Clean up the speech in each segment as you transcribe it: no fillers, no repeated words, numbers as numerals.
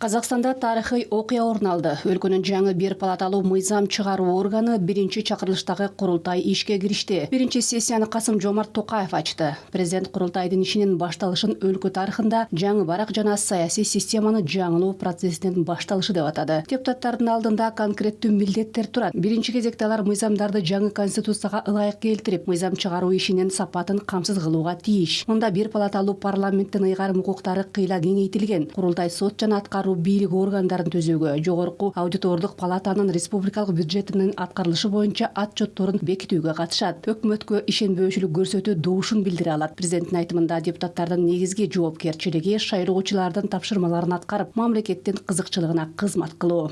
Қазақстанда тарихый окуя орун алды. Өлкөнүн жаңы бир палаталуу мыйзам чыгаруу органы биринчи чакырылыштагы курултай ишке киришти. Биринчи сессияны Касым-Жомарт Токаев ачты. Президент курултайдын ишинин башталышын өлкө тарыхында жаңы барак жана саясий системаны жаңылоо процессинин башталышы деп атады. Депутаттардын алдында конкреттүү милдеттер турат. Биринчи кезекте алар мыйзамдарды жаңы конституцияга ылайык келтирип, мыйзам чыгаруу ишинин сапатын камсыз кылууга тийиш. Мында бир палаталуу парламенттин ыйгарым укуктары кыйла кеңейтилген. Курултай сот жана аткаруу бийлик органдарын түзүүгө, жогорку аудитордук палатанын республикалык бюджетинин аткарылышы боюнча отчетторун бекитүүгө катышат. Өкмөткө ишенбөөчүлүк көрсөтүү добушун билдире алат. Президенттин айтымында депутаттардын негизги жоопкерчилиги шайлоочулардын тапшырмаларын аткарып, мамлекеттин кызыкчылыгына кызмат кылуу.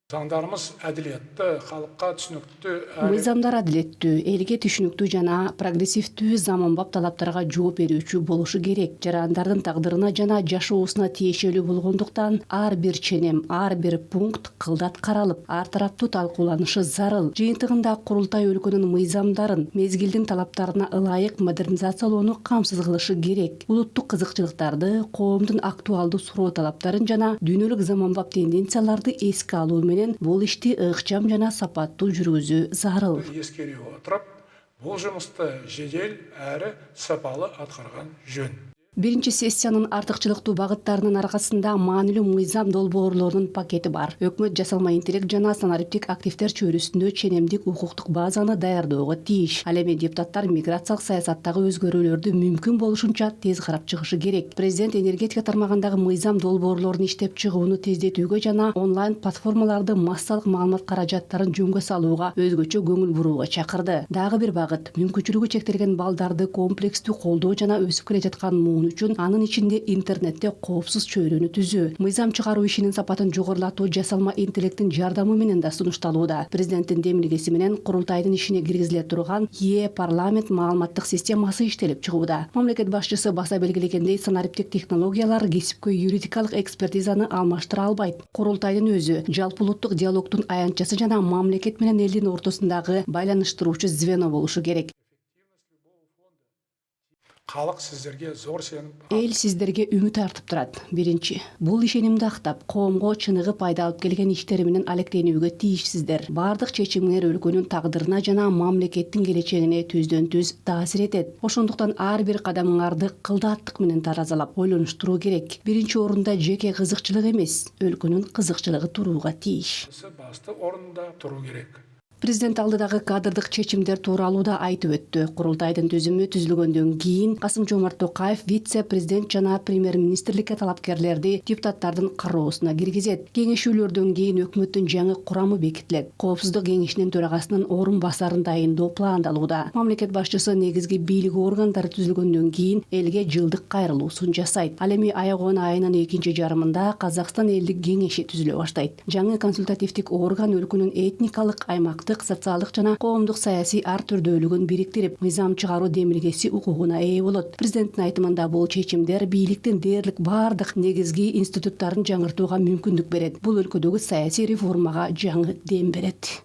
Заңдарымыз әділетті, халыққа түсінікті. Мыйзамдар адилеттүү, элге түшүнүктүү жана прогрессивдүү заманбап талаптарга жооп берүүчү болушу керек. Жарандардын тагдырына жана жашоосуна тиешелүү болгондуктан ар бир ченем, ар бир пункт кылдат каралып, ар тараптуу талкууланышы зарыл. Жыйынтыгында курултай өлкөнүн мыйзамдарын мезгилдин талаптарына ылайык модернизациялоону камсыз кылышы керек. Улуттук кызыкчылыктарды, коомдун актуалдуу суроо талаптарын жана дүйнөлүк заманбап тенденцияларды эске алуу менен бул ишти ыкчам жана сапаттуу жүргүзүү зарыл. Ескере отырып, бұл жұмысты жедел әрі сапалы атқарған жөн. Биринчи сессиянын артыкчылыктуу багыттарынын аркасында маанилүү мыйзам долбоорлорунун пакети бар. Өкмөт жасалма интеллект жана санариптик активдер чөйрөсүндө ченемдик укуктук базаны даярдөөгө тийиш. Ал эми депутаттар миграциялык саясаттагы өзгөрүүлөрдү мүмкүн болушунча тез карап чыгышы керек. Президент энергетика тармагындагы мыйзам долбоорлорун иштеп чыгууну тездетүүгө жана онлайн платформаларды массалык маалымат каражаттарын жөнгө салууга өзгөчө көңүл бурууга чакырды. Дагы бир багыт мүмкүнчүлүгү чектелген балдарды комплекстүү колдоо жана өсүп келе жаткан үчүн анын ичинде интернетте коопсуз чөйрөнү түзүү. Мыйзам чыгаруу ишинин сапатын жогорулатуу жасалма интеллекттин жардамы менен да сунушталууда. Президенттин демилгеси менен курултайдын ишине киргизиле турган парламент маалыматтык системасы иштелип чыгууда. Мамлекет башчысы баса белгилегендей, санариптик технологиялар кесипкөй юридикалык экспертизаны алмаштыра албайт. Курултайдын өзү жалпы улуттук диалогтун аянтчасы жана мамлекет менен элдин ортосундагы байланыштыруучу звено болушу керек. Халық сіздерге зор сенім. Эл сиздерге үмүт артып турат. Биринчи, бул ишенимди актап, коомго чыныгы пайда алып келген иштери менен алектенүүгө тийишсиздер. Бардык чечимиңер өлкөнүн тагдырына жана мамлекеттин келечегине түздөн-түз таасир этет. Ошондуктан ар бир кадамыңарды кылдааттык менен таразалап, ойлонуштуруу керек. Биринчи орунда жеке кызыкчылык эмес, өлкөнүн кызыкчылыгы турууга тийиш. Басты орында туруу керек. Президент алдыдагы кадрдык чечимдер тууралуу да айтып өттү. Курултайдын түзүмү түзүлгөндөн кийин Касым-Жомарт Токаев вице-президент жана премьер-министрликке талапкерлерди депутаттардын кароосуна киргизет. Кеңешүүлөрдөн кийин өкмөттүн жаңы курамы бекитилет. Коопсуздук кеңешинин төрагасынын орун басарын дайындоо пландалууда. Мамлекет башчысы негизги бийлик органдары түзүлгөндөн кийин элге жылдык кайрылуусун жасайт. Ал эми аягөөн айынын экинчи жарымында Казакстан элдик кеңеши түзүлө баштайт. Жаңы консультативдик орган өлкөнүн этникалык, аймактык, социалдык жана коомдук саясий ар түрдүүлүгүн бириктирип, мыйзам чыгаруу демилгеси укугуна ээ болот. Президенттин айтымында бул чечимдер бийликтин дээрлик бардык негизги институттарын жаңыртууга мүмкүндүк берет. Бул өлкөдөгү саясий реформага жаңы дем берет.